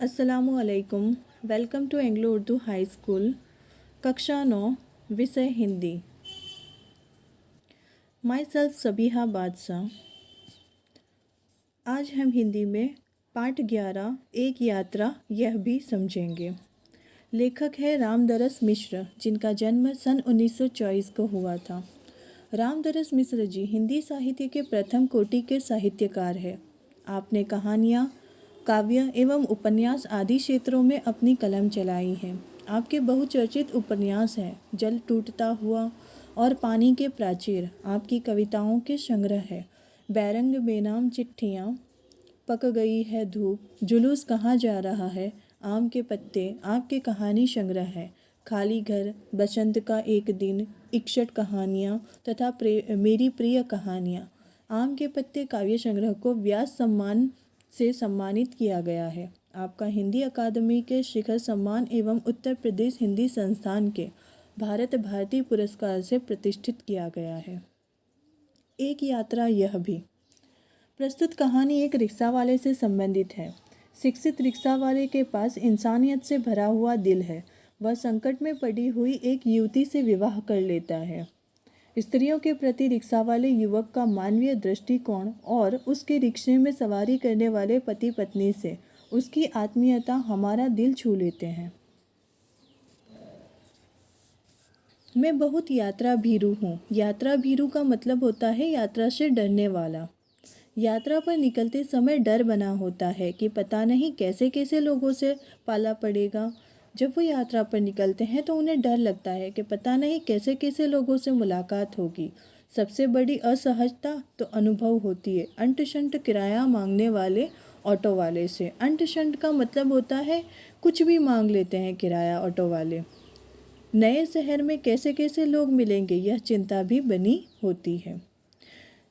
अस्सलामुअलैकुम। Welcome to Anglo Urdu high school. कक्षा 9, विषय हिंदी। माई सेल्फ सबीहा बादशाह। आज हम हिंदी में पाठ 11 एक यात्रा यह भी समझेंगे। लेखक है रामदरस मिश्र, जिनका जन्म सन 1924 को हुआ था। रामदरस मिश्र जी हिंदी साहित्य के प्रथम कोटि के साहित्यकार हैं। आपने कहानियाँ, काव्य एवं उपन्यास आदि क्षेत्रों में अपनी कलम चलाई है। आपके बहुचर्चित उपन्यास हैं जल टूटता हुआ और पानी के प्राचीर। आपकी कविताओं के संग्रह है बैरंग बेनाम चिट्ठियाँ, पक गई है धूप, जुलूस कहाँ जा रहा है, आम के पत्ते। आपके कहानी संग्रह है खाली घर, बसंत का एक दिन, इकसठ कहानियाँ तथा मेरी प्रिय कहानियाँ। आम के पत्ते काव्य संग्रह को व्यास सम्मान से सम्मानित किया गया है। आपका हिंदी अकादमी के शिखर सम्मान एवं उत्तर प्रदेश हिंदी संस्थान के भारत भारती पुरस्कार से प्रतिष्ठित किया गया है। एक यात्रा यह भी। प्रस्तुत कहानी एक रिक्शा वाले से संबंधित है। शिक्षित रिक्शा वाले के पास इंसानियत से भरा हुआ दिल है। वह संकट में पड़ी हुई एक युवती से विवाह कर लेता है। स्त्रियों के प्रति रिक्शा वाले युवक का मानवीय दृष्टिकोण और उसके रिक्शे में सवारी करने वाले पति पत्नी से उसकी आत्मीयता हमारा दिल छू लेते हैं। मैं बहुत यात्रा भीरू हूँ। यात्रा भीरू का मतलब होता है यात्रा से डरने वाला। यात्रा पर निकलते समय डर बना होता है कि पता नहीं कैसे कैसे लोगों से पाला पड़ेगा। जब वो यात्रा पर निकलते हैं तो उन्हें डर लगता है कि पता नहीं कैसे कैसे लोगों से मुलाकात होगी। सबसे बड़ी असहजता तो अनुभव होती है अंट शंट किराया मांगने वाले ऑटो वाले से। अंट शंट का मतलब होता है कुछ भी मांग लेते हैं किराया ऑटो वाले। नए शहर में कैसे कैसे लोग मिलेंगे यह चिंता भी बनी होती है।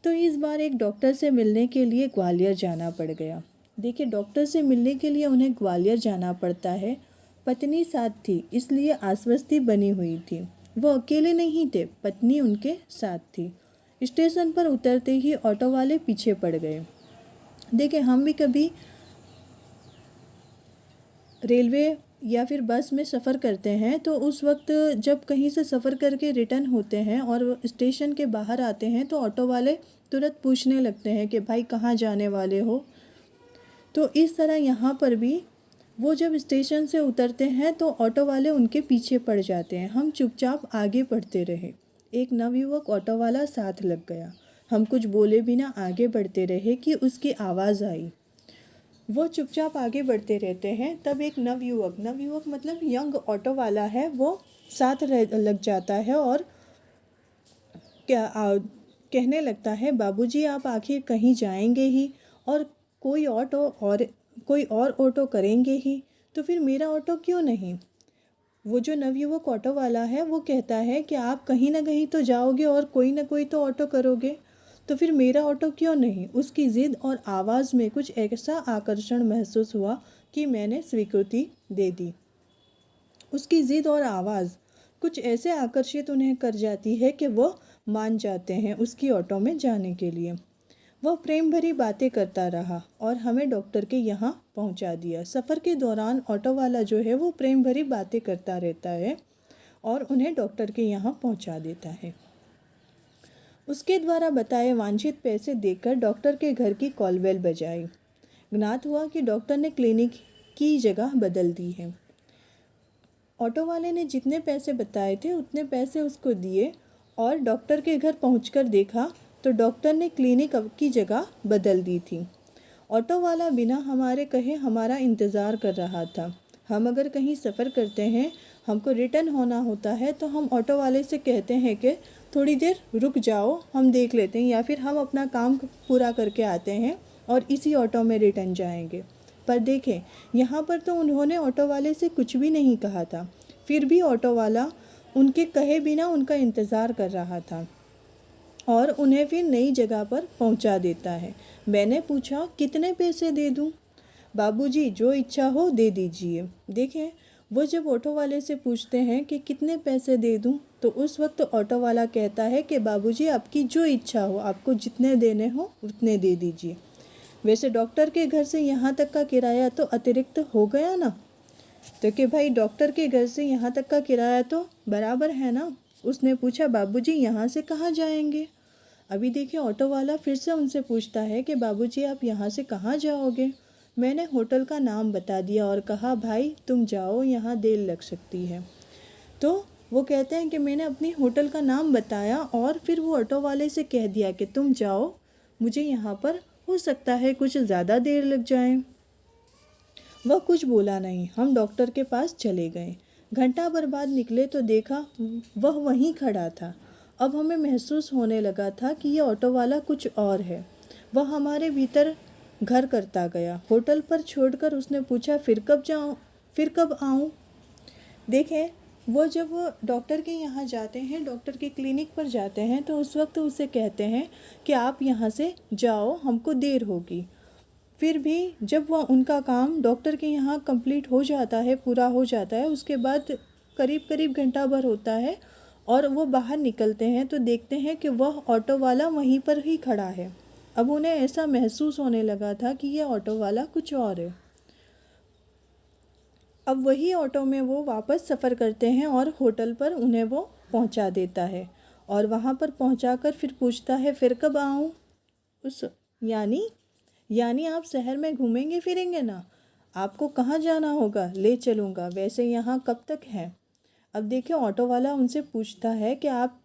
तो इस बार एक डॉक्टर से मिलने के लिए ग्वालियर जाना पड़ गया। देखिए, डॉक्टर से मिलने के लिए उन्हें ग्वालियर जाना पड़ता है। पत्नी साथ थी, इसलिए आश्वस्ति बनी हुई थी। वो अकेले नहीं थे, पत्नी उनके साथ थी। स्टेशन पर उतरते ही ऑटो वाले पीछे पड़ गए। देखिए, हम भी कभी रेलवे या फिर बस में सफ़र करते हैं तो उस वक्त जब कहीं से सफ़र करके रिटर्न होते हैं और स्टेशन के बाहर आते हैं तो ऑटो वाले तुरंत पूछने लगते हैं कि भाई कहाँ जाने वाले हो। तो इस तरह यहाँ पर भी वो जब स्टेशन से उतरते हैं तो ऑटो वाले उनके पीछे पड़ जाते हैं। हम चुपचाप आगे बढ़ते रहे। एक नवयुवक ऑटो वाला साथ लग गया। हम कुछ बोले बिना आगे बढ़ते रहे कि उसकी आवाज़ आई। वो चुपचाप आगे बढ़ते रहते हैं। तब एक नवयुवक मतलब यंग ऑटो वाला है, वो साथ लग जाता है और कहने लगता है, बाबूजी आप आखिर कहीं जाएंगे ही और कोई और ऑटो करेंगे ही, तो फिर मेरा ऑटो क्यों नहीं। वो जो नवयुवक ऑटो वाला है वो कहता है कि आप कहीं ना कहीं तो जाओगे और कोई ना कोई तो ऑटो करोगे, तो फिर मेरा ऑटो क्यों नहीं। उसकी ज़िद और आवाज़ में कुछ ऐसा आकर्षण महसूस हुआ कि मैंने स्वीकृति दे दी। उसकी ज़िद और आवाज़ कुछ ऐसे आकर्षित उन्हें कर जाती है कि वो मान जाते हैं उसकी ऑटो में जाने के लिए। वह प्रेम भरी बातें करता रहा और हमें डॉक्टर के यहाँ पहुँचा दिया। सफ़र के दौरान ऑटो वाला जो है वो प्रेम भरी बातें करता रहता है और उन्हें डॉक्टर के यहाँ पहुँचा देता है। उसके द्वारा बताए वांछित पैसे देकर डॉक्टर के घर की कॉल बेल बजाई। ज्ञात हुआ कि डॉक्टर ने क्लिनिक की जगह बदल दी है। ऑटो वाले ने जितने पैसे बताए थे उतने पैसे उसको दिए और डॉक्टर के घर पहुंचकर देखा तो डॉक्टर ने क्लिनिक की जगह बदल दी थी। ऑटो वाला बिना हमारे कहे हमारा इंतज़ार कर रहा था। हम अगर कहीं सफ़र करते हैं, हमको रिटर्न होना होता है तो हम ऑटो वाले से कहते हैं कि थोड़ी देर रुक जाओ, हम देख लेते हैं, या फिर हम अपना काम पूरा करके आते हैं और इसी ऑटो में रिटर्न जाएंगे। पर देखें, यहाँ पर तो उन्होंने ऑटो वाले से कुछ भी नहीं कहा था, फिर भी ऑटो वाला उनके कहे बिना उनका इंतज़ार कर रहा था और उन्हें फिर नई जगह पर पहुंचा देता है। मैंने पूछा कितने पैसे दे दूं? बाबूजी जो इच्छा हो दे दीजिए। देखें, वो जब ऑटो वाले से पूछते हैं कि कितने पैसे दे दूं, तो उस वक्त ऑटो वाला कहता है कि बाबूजी आपकी जो इच्छा हो, आपको जितने देने हो उतने दे दीजिए। वैसे डॉक्टर के घर से यहाँ तक का किराया तो अतिरिक्त हो गया ना। तो कि भाई डॉक्टर के घर से यहाँ तक का किराया तो बराबर है ना। उसने पूछा बाबूजी यहाँ से कहाँ जाएंगे। अभी देखिए ऑटो वाला फिर से उनसे पूछता है कि बाबूजी आप यहाँ से कहाँ जाओगे। मैंने होटल का नाम बता दिया और कहा भाई तुम जाओ, यहाँ देर लग सकती है। तो वो कहते हैं कि मैंने अपनी होटल का नाम बताया और फिर वो ऑटो वाले से कह दिया कि तुम जाओ, मुझे यहाँ पर हो सकता है कुछ ज़्यादा देर लग जाए। वह कुछ बोला नहीं। हम डॉक्टर के पास चले गए। घंटा भर बाद निकले तो देखा वह वहीं खड़ा था। अब हमें महसूस होने लगा था कि यह ऑटो वाला कुछ और है। वह हमारे भीतर घर करता गया। होटल पर छोड़कर उसने पूछा फिर कब आऊँ। देखें, वो जब डॉक्टर के यहाँ जाते हैं, डॉक्टर के क्लिनिक पर जाते हैं, तो उस वक्त उसे कहते हैं कि आप यहाँ से जाओ, हमको देर होगी। फिर भी जब वह उनका काम डॉक्टर के यहाँ कंप्लीट हो जाता है, पूरा हो जाता है, उसके बाद करीब घंटा भर होता है और वो बाहर निकलते हैं तो देखते हैं कि वह ऑटो वाला वहीं पर ही खड़ा है। अब उन्हें ऐसा महसूस होने लगा था कि यह ऑटो वाला कुछ और है। अब वही ऑटो में वो वापस सफ़र करते हैं और होटल पर उन्हें वो पहुंचा देता है और वहां पर पहुंचाकर फिर पूछता है फिर कब आऊं। यानी आप शहर में घूमेंगे फिरेंगे ना, आपको कहाँ जाना होगा, ले चलूँगा, वैसे यहाँ कब तक है। अब देखिए ऑटो वाला उनसे पूछता है कि आप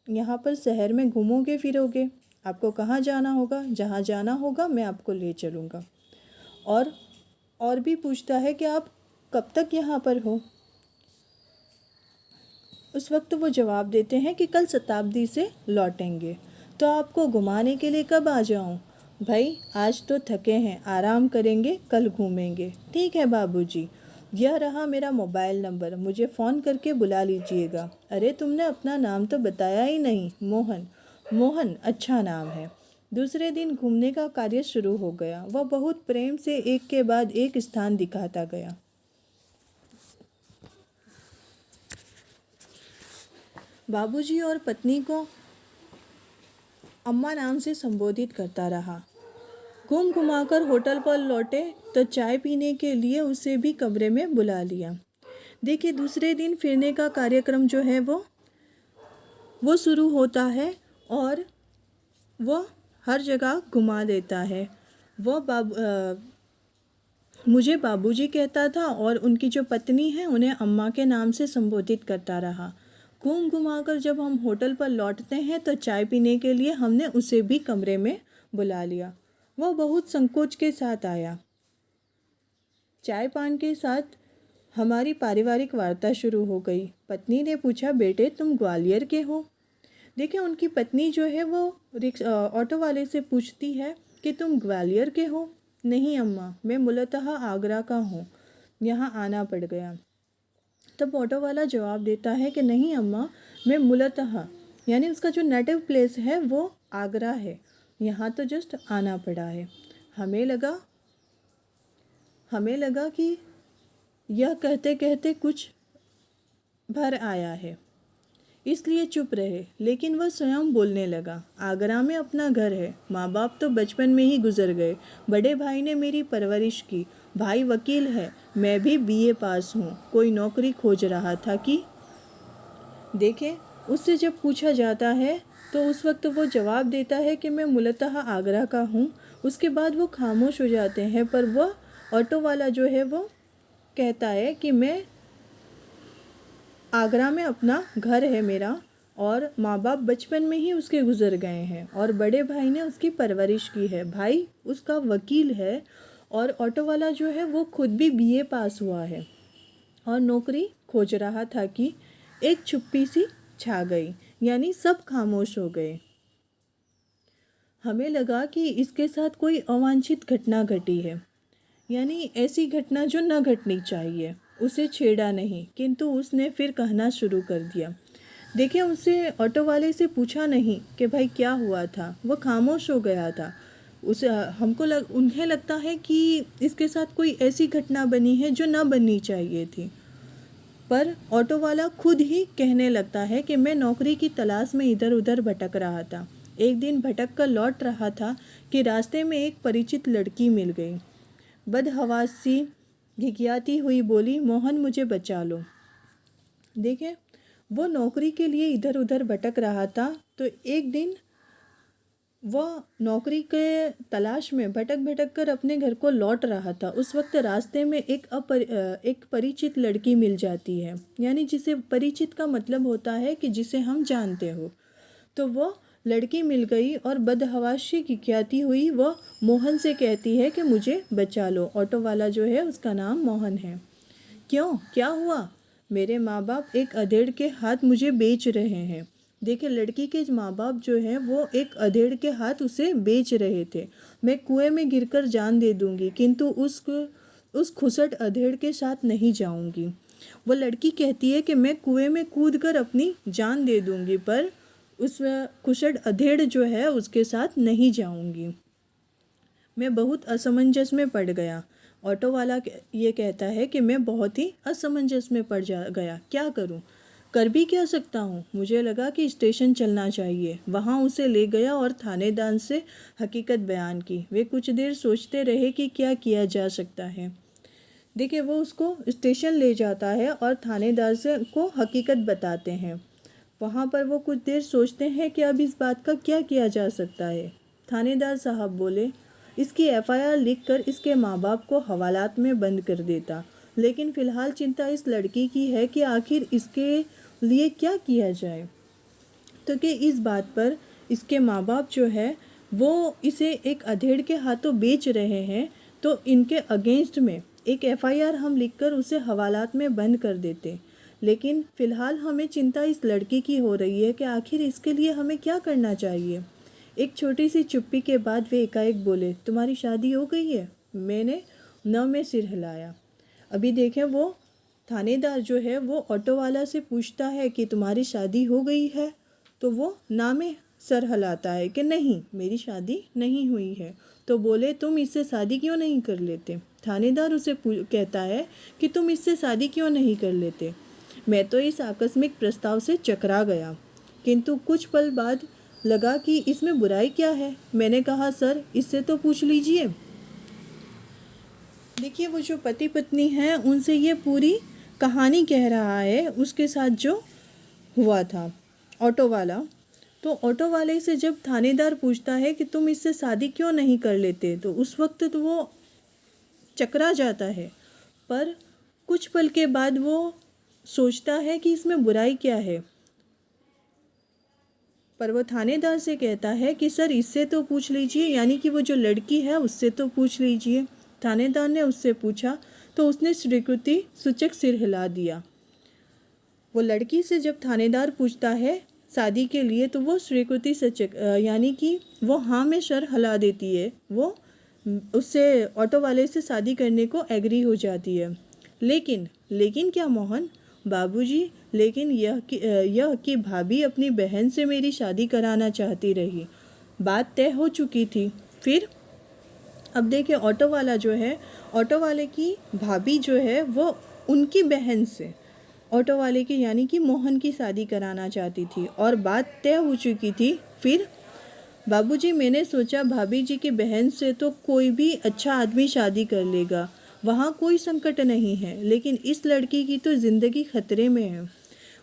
यहाँ पर शहर में घूमोगे फिरोगे, आपको कहाँ जाना होगा, जहाँ जाना होगा मैं आपको ले चलूँगा। और भी पूछता है कि आप कब तक यहाँ पर हो। उस वक्त वो जवाब देते हैं कि कल शताब्दी से लौटेंगे, तो आपको घुमाने के लिए कब आ जाऊँ। भाई आज तो थके हैं, आराम करेंगे, कल घूमेंगे। ठीक है बाबूजी, यह रहा मेरा मोबाइल नंबर, मुझे फ़ोन करके बुला लीजिएगा। अरे तुमने अपना नाम तो बताया ही नहीं। मोहन अच्छा नाम है। दूसरे दिन घूमने का कार्य शुरू हो गया। वह बहुत प्रेम से एक के बाद एक स्थान दिखाता गया। बाबूजी और पत्नी को अम्मा नाम से संबोधित करता रहा। घुमाकर होटल पर लौटे तो चाय पीने के लिए उसे भी कमरे में बुला लिया। देखिए दूसरे दिन फिरने का कार्यक्रम जो है वो शुरू होता है और वह हर जगह घुमा देता है। वह मुझे बाबूजी कहता था और उनकी जो पत्नी है उन्हें अम्मा के नाम से संबोधित करता रहा। घुमाकर जब हम होटल पर लौटते हैं तो चाय पीने के लिए हमने उसे भी कमरे में बुला लिया। वह बहुत संकोच के साथ आया। चाय पान के साथ हमारी पारिवारिक वार्ता शुरू हो गई। पत्नी ने पूछा बेटे तुम ग्वालियर के हो। देखिए उनकी पत्नी जो है वो ऑटो वाले से पूछती है कि तुम ग्वालियर के हो। नहीं अम्मा, मैं मूलतः आगरा का हूँ, यहाँ आना पड़ गया। तब ऑटो वाला जवाब देता है कि नहीं अम्मा, मैं मूलतः यानी उसका जो नेटिव प्लेस है वो आगरा है, यहाँ तो जस्ट आना पड़ा है। हमें लगा कि यह कहते कहते कुछ भर आया है, इसलिए चुप रहे। लेकिन वह स्वयं बोलने लगा, आगरा में अपना घर है, माँ बाप तो बचपन में ही गुजर गए, बड़े भाई ने मेरी परवरिश की, भाई वकील है, मैं भी बीए पास हूँ, कोई नौकरी खोज रहा था कि। देखें उससे जब पूछा जाता है तो उस वक्त वो जवाब देता है कि मैं मूलतः आगरा का हूँ। उसके बाद वो खामोश हो जाते हैं, पर वह ऑटो वाला जो है वो कहता है कि मैं आगरा में अपना घर है मेरा और माँ बाप बचपन में ही उसके गुजर गए हैं और बड़े भाई ने उसकी परवरिश की है, भाई उसका वकील है और ऑटो वाला जो है वो खुद भी बीए पास हुआ है और नौकरी खोज रहा था कि एक चुप्पी सी छा गई, यानी सब खामोश हो गए। हमें लगा कि इसके साथ कोई अवांछित घटना घटी है, यानी ऐसी घटना जो न घटनी चाहिए। उसे छेड़ा नहीं, किंतु उसने फिर कहना शुरू कर दिया। देखिए उससे ऑटो वाले से पूछा नहीं कि भाई क्या हुआ था, वो खामोश हो गया था। उन्हें लगता है कि इसके साथ कोई ऐसी घटना बनी है जो न बननी चाहिए थी। पर ऑटो वाला खुद ही कहने लगता है कि मैं नौकरी की तलाश में इधर उधर भटक रहा था, एक दिन भटक कर लौट रहा था कि रास्ते में एक परिचित लड़की मिल गई। बदहवासी घिघियाती हुई बोली, मोहन मुझे बचा लो। देखें, वो नौकरी के लिए इधर उधर भटक रहा था, तो एक दिन वह नौकरी के तलाश में भटक भटक कर अपने घर को लौट रहा था। उस वक्त रास्ते में एक परिचित लड़की मिल जाती है, यानी जिसे परिचित का मतलब होता है कि जिसे हम जानते हो। तो वह लड़की मिल गई और बदहवासी खिखियाती हुई वह मोहन से कहती है कि मुझे बचा लो। ऑटो वाला जो है उसका नाम मोहन है। क्यों, क्या हुआ? मेरे माँ बाप एक अधेड़ के हाथ मुझे बेच रहे हैं। देखिए, लड़की के माँ बाप जो हैं वो एक अधेड़ के हाथ उसे बेच रहे थे। मैं कुएं में गिरकर जान दे दूंगी, किंतु उस खुसट अधेड़ के साथ नहीं जाऊंगी। वो लड़की कहती है कि मैं कुएं में कूद कर अपनी जान दे दूंगी, पर उस खुसट अधेड़ जो है उसके साथ नहीं जाऊंगी। मैं बहुत असमंजस में पड़ गया। ऑटो वाला ये कहता है कि मैं बहुत ही असमंजस में पड़ गया, क्या करूं? कर भी क्या सकता हूँ? मुझे लगा कि स्टेशन चलना चाहिए। वहाँ उसे ले गया और थानेदार से हकीकत बयान की। वे कुछ देर सोचते रहे कि क्या किया जा सकता है। देखिए, वो उसको स्टेशन ले जाता है और थानेदार से को हकीकत बताते हैं। वहाँ पर वो कुछ देर सोचते हैं कि अब इस बात का क्या किया जा सकता है। थानेदार साहब बोले, इसकी एफआईआर लिखकर इसके माँ बाप को हवालात में बंद कर देता, लेकिन फ़िलहाल चिंता इस लड़की की है कि आखिर इसके लिए क्या किया जाए। तो कि इस बात पर इसके माँ बाप जो है वो इसे एक अधेड़ के हाथों बेच रहे हैं, तो इनके अगेंस्ट में एक एफआईआर हम लिखकर उसे हवालात में बंद कर देते। लेकिन फ़िलहाल हमें चिंता इस लड़की की हो रही है कि आखिर इसके लिए हमें क्या करना चाहिए। एक छोटी सी चुप्पी के बाद वे एकाएक बोले, तुम्हारी शादी हो गई है? मैंने न में सिर हिलाया। अभी देखें, वो थानेदार जो है वो ऑटो वाला से पूछता है कि तुम्हारी शादी हो गई है, तो वो ना में सर हिलाता है कि नहीं, मेरी शादी नहीं हुई है। तो बोले, तुम इससे शादी क्यों नहीं कर लेते? थानेदार उसे कहता है कि तुम इससे शादी क्यों नहीं कर लेते? मैं तो इस आकस्मिक प्रस्ताव से चकरा गया, किंतु कुछ पल बाद लगा कि इसमें बुराई क्या है। मैंने कहा, सर इससे तो पूछ लीजिए। देखिए, वो जो पति पत्नी हैं उनसे ये पूरी कहानी कह रहा है, उसके साथ जो हुआ था ऑटो वाला। तो ऑटो वाले से जब थानेदार पूछता है कि तुम इससे शादी क्यों नहीं कर लेते, तो उस वक्त तो वो चकरा जाता है, पर कुछ पल के बाद वो सोचता है कि इसमें बुराई क्या है। पर वो थानेदार से कहता है कि सर इससे तो पूछ लीजिए, यानी कि वो जो लड़की है उससे तो पूछ लीजिए। थानेदार ने उससे पूछा तो उसने स्वीकृति सूचक सिर हिला दिया। वो लड़की से जब थानेदार पूछता है शादी के लिए, तो वो स्वीकृति सूचक यानी कि वो हाँ में सर हिला देती है। वो उससे ऑटो वाले से शादी करने को एग्री हो जाती है। लेकिन क्या मोहन बाबूजी, लेकिन यह कि भाभी अपनी बहन से मेरी शादी कराना चाहती रही। बात तय हो चुकी थी। फिर अब देखिए, ऑटो वाला जो है, ऑटो वाले की भाभी जो है वो उनकी बहन से ऑटो वाले की यानी कि मोहन की शादी कराना चाहती थी और बात तय हो चुकी थी। फिर बाबूजी, मैंने सोचा भाभी जी की बहन से तो कोई भी अच्छा आदमी शादी कर लेगा, वहाँ कोई संकट नहीं है, लेकिन इस लड़की की तो ज़िंदगी खतरे में है।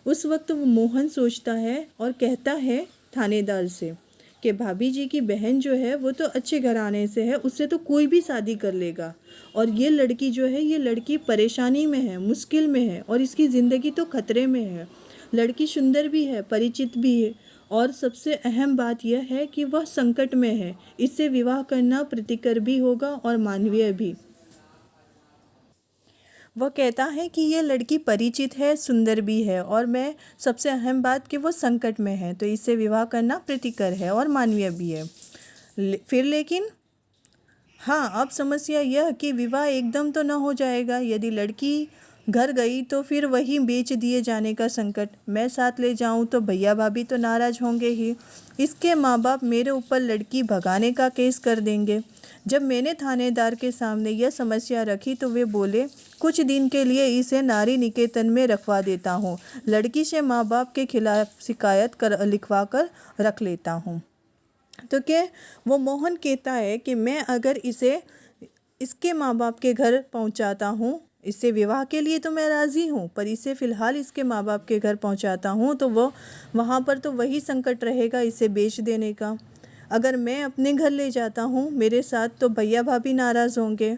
उस वक्त वो मोहन सोचता है और कहता है थानेदार से कि भाभी जी की बहन जो है वो तो अच्छे घराने से है, उससे तो कोई भी शादी कर लेगा, और ये लड़की जो है, ये लड़की परेशानी में है, मुश्किल में है, और इसकी ज़िंदगी तो खतरे में है। लड़की सुंदर भी है, परिचित भी है, और सबसे अहम बात यह है कि वह संकट में है। इससे विवाह करना प्रतिकर भी होगा और मानवीय भी। वह कहता है कि ये लड़की परिचित है, सुंदर भी है, और मैं सबसे अहम बात कि वो संकट में है, तो इससे विवाह करना प्रीतिकर है और मानवीय भी है। फिर लेकिन हाँ, अब समस्या यह कि विवाह एकदम तो न हो जाएगा। यदि लड़की घर गई तो फिर वही बेच दिए जाने का संकट। मैं साथ ले जाऊं तो भैया भाभी तो नाराज होंगे ही। इसके माँ बाप मेरे ऊपर लड़की भगाने का केस कर देंगे। जब मैंने थानेदार के सामने यह समस्या रखी तो वे बोले, कुछ दिन के लिए इसे नारी निकेतन में रखवा देता हूँ, लड़की से माँ बाप के खिलाफ शिकायत लिखवा कर रख लेता हूँ। तो क्या वो मोहन कहता है कि मैं अगर इसे इसके माँ बाप के घर पहुँचाता हूँ, इससे विवाह के लिए तो मैं राज़ी हूँ, पर इसे फ़िलहाल इसके माँ बाप के घर पहुँचाता हूँ तो वो वहाँ पर तो वही संकट रहेगा इसे बेच देने का। अगर मैं अपने घर ले जाता हूँ मेरे साथ तो भैया भाभी नाराज़ होंगे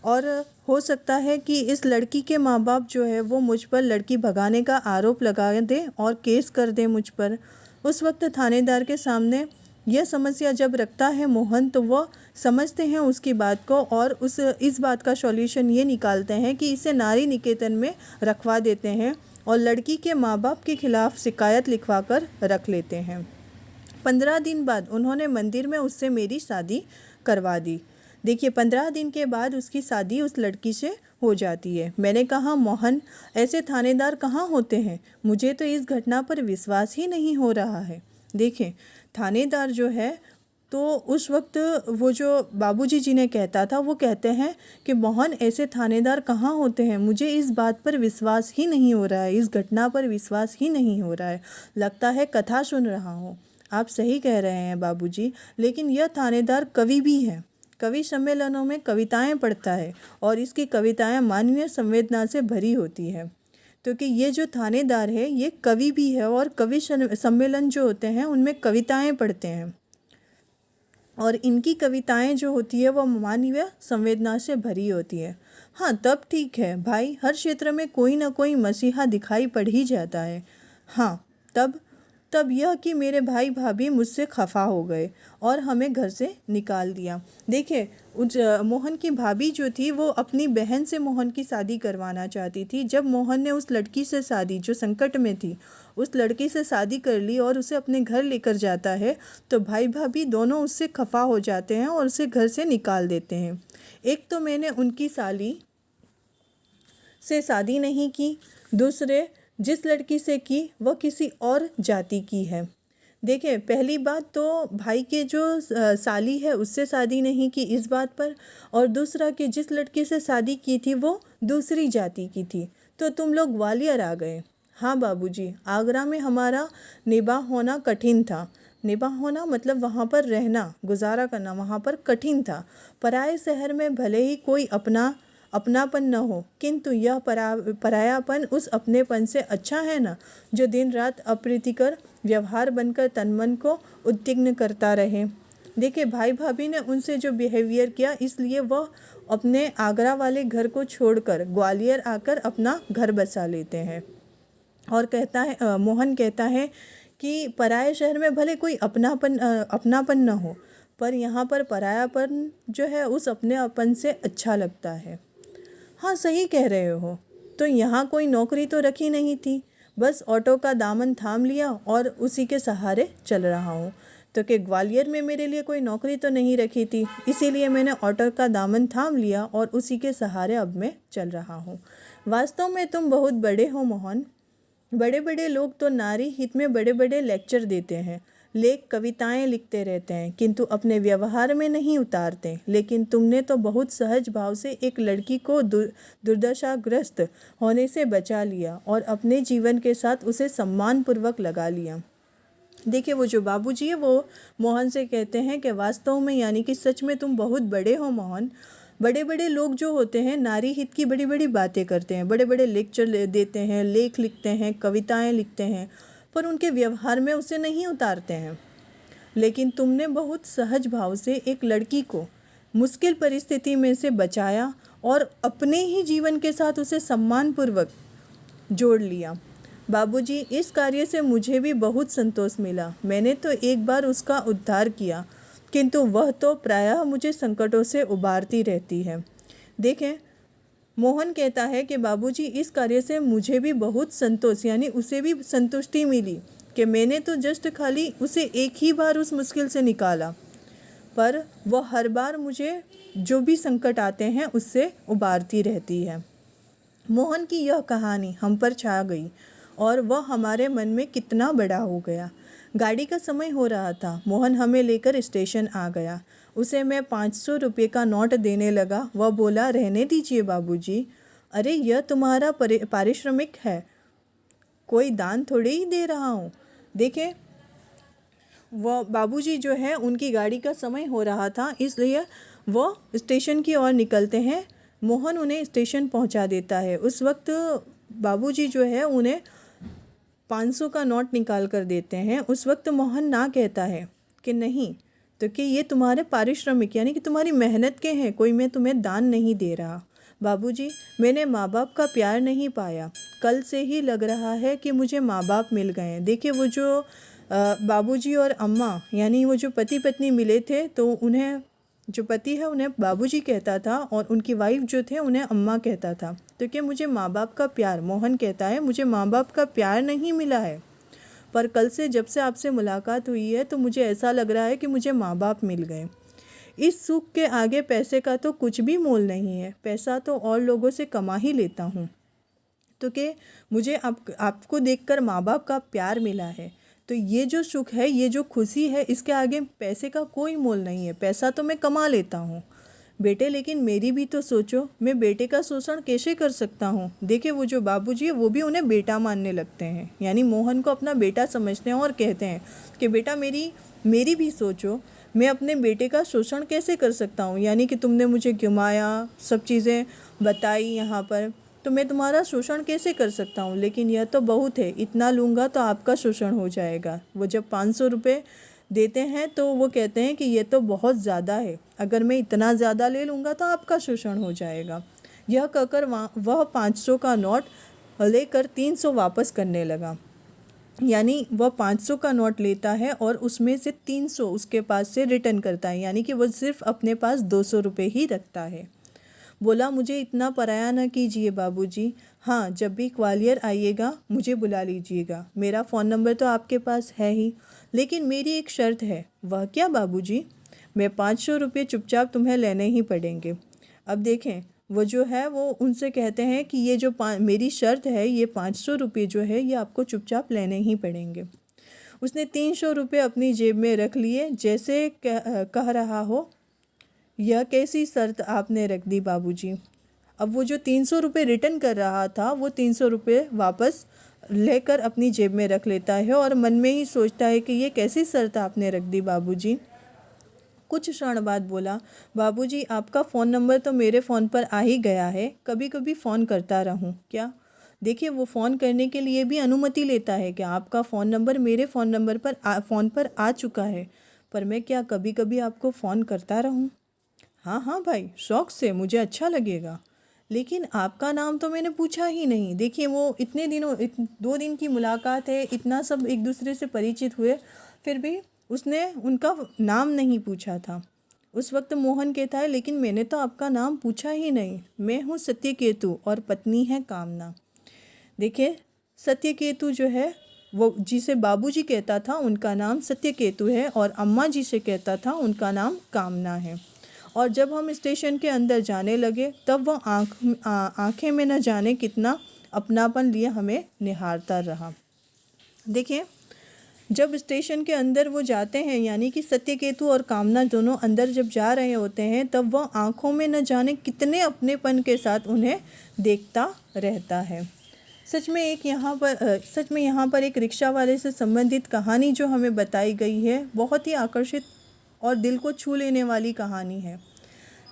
और हो सकता है कि इस लड़की के माँ बाप जो है वो मुझ पर लड़की भगाने का आरोप लगा दें और केस कर दें मुझ पर। उस वक्त थानेदार के सामने यह समस्या जब रखता है मोहन तो वह समझते हैं उसकी बात को और इस बात का सॉल्यूशन ये निकालते हैं कि इसे नारी निकेतन में रखवा देते हैं और लड़की के माँ बाप के खिलाफ शिकायत लिखवा कर रख लेते हैं। 15 दिन बाद उन्होंने मंदिर में उससे मेरी शादी करवा दी। देखिए 15 दिन के बाद उसकी शादी उस लड़की से हो जाती है। मैंने कहा मोहन ऐसे थानेदार कहाँ होते हैं, मुझे तो इस घटना पर विश्वास ही नहीं हो रहा है। देखें थानेदार जो है तो उस वक्त वो जो बाबूजी जी ने कहता था वो कहते हैं कि मोहन ऐसे थानेदार कहाँ होते हैं, मुझे इस बात पर विश्वास ही नहीं हो रहा है, इस घटना पर विश्वास ही नहीं हो रहा है, लगता है कथा सुन रहा हूँ। आप सही कह रहे हैं बाबूजी, लेकिन यह थानेदार कवि भी है, कवि सम्मेलनों में कविताएं पढ़ता है और इसकी कविताएं मानवीय संवेदना से भरी होती है। क्योंकि ये जो थानेदार है ये कवि भी है और कवि सम्मेलन जो होते हैं उनमें कविताएं पढ़ते हैं और इनकी कविताएं जो होती है वो मानवीय संवेदना से भरी होती है। हाँ तब ठीक है भाई, हर क्षेत्र में कोई ना कोई मसीहा दिखाई पड़ ही जाता है। हाँ तब यह कि मेरे भाई भाभी मुझसे खफा हो गए और हमें घर से निकाल दिया। देखिए मोहन की भाभी जो थी वो अपनी बहन से मोहन की शादी करवाना चाहती थी। जब मोहन ने उस लड़की से शादी जो संकट में थी उस लड़की से शादी कर ली और उसे अपने घर लेकर जाता है तो भाई भाभी दोनों उससे खफा हो जाते हैं और उसे घर से निकाल देते हैं। एक तो मैंने उनकी साली से शादी नहीं की, दूसरे जिस लड़की से की वह किसी और जाति की है। देखिए पहली बात तो भाई के जो साली है उससे शादी नहीं की इस बात पर, और दूसरा कि जिस लड़की से शादी की थी वो दूसरी जाति की थी। तो तुम लोग ग्वालियर आ गए। हाँ बाबूजी, आगरा में हमारा निबाह होना कठिन था। निबाह होना मतलब वहाँ पर रहना, गुजारा करना वहाँ पर कठिन था। पराए शहर में भले ही कोई अपनापन न हो, किंतु यह परायापन उस अपनेपन से अच्छा है ना, जो दिन रात अप्रीतिकर व्यवहार बनकर तन मन को उद्विग्न करता रहे। देखिए भाई भाभी ने उनसे जो बिहेवियर किया इसलिए वह अपने आगरा वाले घर को छोड़कर ग्वालियर आकर अपना घर बसा लेते हैं। और कहता है मोहन कहता है कि पराये शहर में भले कोई अपनापन न हो, पर यहाँ पर परायापन जो है उस अपनेपन से अच्छा लगता है। हाँ सही कह रहे हो। तो यहाँ कोई नौकरी तो रखी नहीं थी, बस ऑटो का दामन थाम लिया और उसी के सहारे चल रहा हूँ। तो कि ग्वालियर में मेरे लिए कोई नौकरी तो नहीं रखी थी, इसीलिए मैंने ऑटो का दामन थाम लिया और उसी के सहारे अब मैं चल रहा हूँ। वास्तव में तुम बहुत बड़े हो मोहन। बड़े बड़े लोग तो नारी हित में बड़े बड़े लेक्चर देते हैं, लेख कविताएं लिखते रहते हैं, किंतु अपने व्यवहार में नहीं उतारते। लेकिन तुमने तो बहुत सहज भाव से एक लड़की को दुर्दशाग्रस्त होने से बचा लिया और अपने जीवन के साथ उसे सम्मानपूर्वक लगा लिया। देखिए वो जो बाबूजी है वो मोहन से कहते हैं कि वास्तव में यानी कि सच में तुम बहुत बड़े हो मोहन। बड़े बड़े लोग जो होते हैं नारी हित की बड़ी बड़ी बातें करते हैं, बड़े बड़े लेक्चर देते हैं, लेख लिखते हैं, कविताएं लिखते हैं, पर उनके व्यवहार में उसे नहीं उतारते हैं। लेकिन तुमने बहुत सहज भाव से एक लड़की को मुश्किल परिस्थिति में से बचाया और अपने ही जीवन के साथ उसे सम्मानपूर्वक जोड़ लिया। बाबूजी, इस कार्य से मुझे भी बहुत संतोष मिला। मैंने तो एक बार उसका उद्धार किया, किंतु वह तो प्रायः मुझे संकटों से उबारती रहती है। देखें मोहन कहता है कि बाबूजी, इस कार्य से मुझे भी बहुत संतोष यानी उसे भी संतुष्टि मिली कि मैंने तो जस्ट खाली उसे एक ही बार उस मुश्किल से निकाला, पर वह हर बार मुझे जो भी संकट आते हैं उससे उबारती रहती है। मोहन की यह कहानी हम पर छा गई और वह हमारे मन में कितना बड़ा हो गया। गाड़ी का समय हो रहा था। मोहन हमें लेकर स्टेशन आ गया। उसे मैं 500 रुपये का नोट देने लगा। वह बोला, रहने दीजिए बाबूजी। अरे यह तुम्हारा पारिश्रमिक है, कोई दान थोड़े ही दे रहा हूँ। देखे वो बाबूजी जो है उनकी गाड़ी का समय हो रहा था, इसलिए वो स्टेशन की ओर निकलते हैं। मोहन उन्हें स्टेशन पहुंचा देता है। उस वक्त बाबूजी जो है उन्हें 500 का नोट निकाल कर देते हैं। उस वक्त मोहन ना कहता है कि नहीं, तो कि ये तुम्हारे पारिश्रमिक यानी कि तुम्हारी मेहनत के हैं, कोई मैं तुम्हें दान नहीं दे रहा। बाबूजी, मैंने माँ बाप का प्यार नहीं पाया, कल से ही लग रहा है कि मुझे माँ बाप मिल गए हैं। देखिए वो जो बाबूजी और अम्मा यानी वो जो पति पत्नी मिले थे, तो उन्हें जो पति है उन्हें बाबूजी कहता था और उनकी वाइफ जो थे उन्हें अम्मा कहता था। तो क्या मुझे माँ बाप का प्यार, मोहन कहता है मुझे माँ बाप का प्यार नहीं मिला है, पर कल से जब से आपसे मुलाकात हुई है तो मुझे ऐसा लग रहा है कि मुझे माँ बाप मिल गए। इस सुख के आगे पैसे का तो कुछ भी मोल नहीं है, पैसा तो और लोगों से कमा ही लेता हूँ। तो कि मुझे आपको देखकर माँ बाप का प्यार मिला है, तो ये जो सुख है, ये जो खुशी है, इसके आगे पैसे का कोई मोल नहीं है। पैसा तो मैं कमा लेता हूँ बेटे, लेकिन मेरी भी तो सोचो, मैं बेटे का शोषण कैसे कर सकता हूँ। देखिए वो जो बाबूजी है वो भी उन्हें बेटा मानने लगते हैं, यानी मोहन को अपना बेटा समझते हैं और कहते हैं कि बेटा मेरी भी सोचो, मैं अपने बेटे का शोषण कैसे कर सकता हूँ। यानी कि तुमने मुझे घुमाया, सब चीज़ें बताई यहाँ पर, तो मैं तुम्हारा शोषण कैसे कर सकता हूँ। लेकिन यह तो बहुत है, इतना लूँगा तो आपका शोषण हो जाएगा। वो जब 500 रुपये देते हैं तो वो कहते हैं कि ये तो बहुत ज़्यादा है, अगर मैं इतना ज़्यादा ले लूँगा तो आपका शोषण हो जाएगा। यह कहकर वह 500 का नोट लेकर 300 वापस करने लगा। यानी वह 500 का नोट लेता है और उसमें से 300 उसके पास से रिटर्न करता है, यानी कि वह सिर्फ अपने पास 200 रुपये ही रखता है। बोला, मुझे इतना पराया न कीजिए बाबूजी, हाँ जब भी ग्वालियर आइएगा मुझे बुला लीजिएगा। मेरा फ़ोन नंबर तो आपके पास है ही, लेकिन मेरी एक शर्त है। वह क्या बाबूजी? मैं 500 रुपये चुपचाप तुम्हें लेने ही पड़ेंगे। अब देखें वो जो है वो उनसे कहते हैं कि ये जो मेरी शर्त है, ये 500 रुपये जो है ये आपको चुपचाप लेने ही पड़ेंगे। उसने 300 रुपये अपनी जेब में रख लिए, जैसे कह रहा हो यह कैसी शर्त आपने रख दी बाबूजी। अब वो जो 300 रुपये रिटर्न कर रहा था वो 300 रुपये वापस लेकर अपनी जेब में रख लेता है और मन में ही सोचता है कि ये कैसी शर्त आपने रख दी बाबूजी। कुछ क्षण बाद बोला, बाबूजी आपका फ़ोन नंबर तो मेरे फ़ोन पर आ ही गया है, कभी कभी फ़ोन करता रहूं क्या? देखिए वो फ़ोन करने के लिए भी अनुमति लेता है कि आपका फ़ोन नंबर मेरे फ़ोन नंबर पर फ़ोन पर आ चुका है, पर मैं क्या कभी कभी आपको फ़ोन करता रहूं? हाँ हाँ भाई, शौक़ से, मुझे अच्छा लगेगा, लेकिन आपका नाम तो मैंने पूछा ही नहीं। देखिए वो इतने दिनों 2 दिन की मुलाकात है, इतना सब एक दूसरे से परिचित हुए, फिर भी उसने उनका नाम नहीं पूछा था। उस वक्त मोहन कहता है, लेकिन मैंने तो आपका नाम पूछा ही नहीं, मैं हूँ सत्यकेतु और पत्नी है कामना। देखिए सत्यकेतु जो है वो जिसे बाबूजी कहता था उनका नाम सत्यकेतु है और अम्मा जी से कहता था उनका नाम कामना है। और जब हम स्टेशन के अंदर जाने लगे तब वह आँखें में न जाने कितना अपनापन लिए हमें निहारता रहा। देखिए जब स्टेशन के अंदर वो जाते हैं, यानी कि सत्यकेतु और कामना दोनों अंदर जब जा रहे होते हैं, तब वह आँखों में न जाने कितने अपनेपन के साथ उन्हें देखता रहता है। सच में यहाँ पर एक रिक्शा वाले से संबंधित कहानी जो हमें बताई गई है, बहुत ही आकर्षित और दिल को छू लेने वाली कहानी है।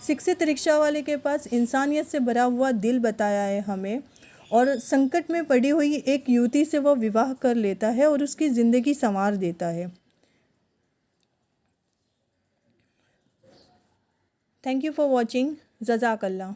शिक्षित रिक्शा वाले के पास इंसानियत से भरा हुआ दिल बताया है हमें, और संकट में पड़ी हुई एक युवती से वह विवाह कर लेता है और उसकी ज़िंदगी संवार देता है। Thank you for watching. जज़ाकल्लाह।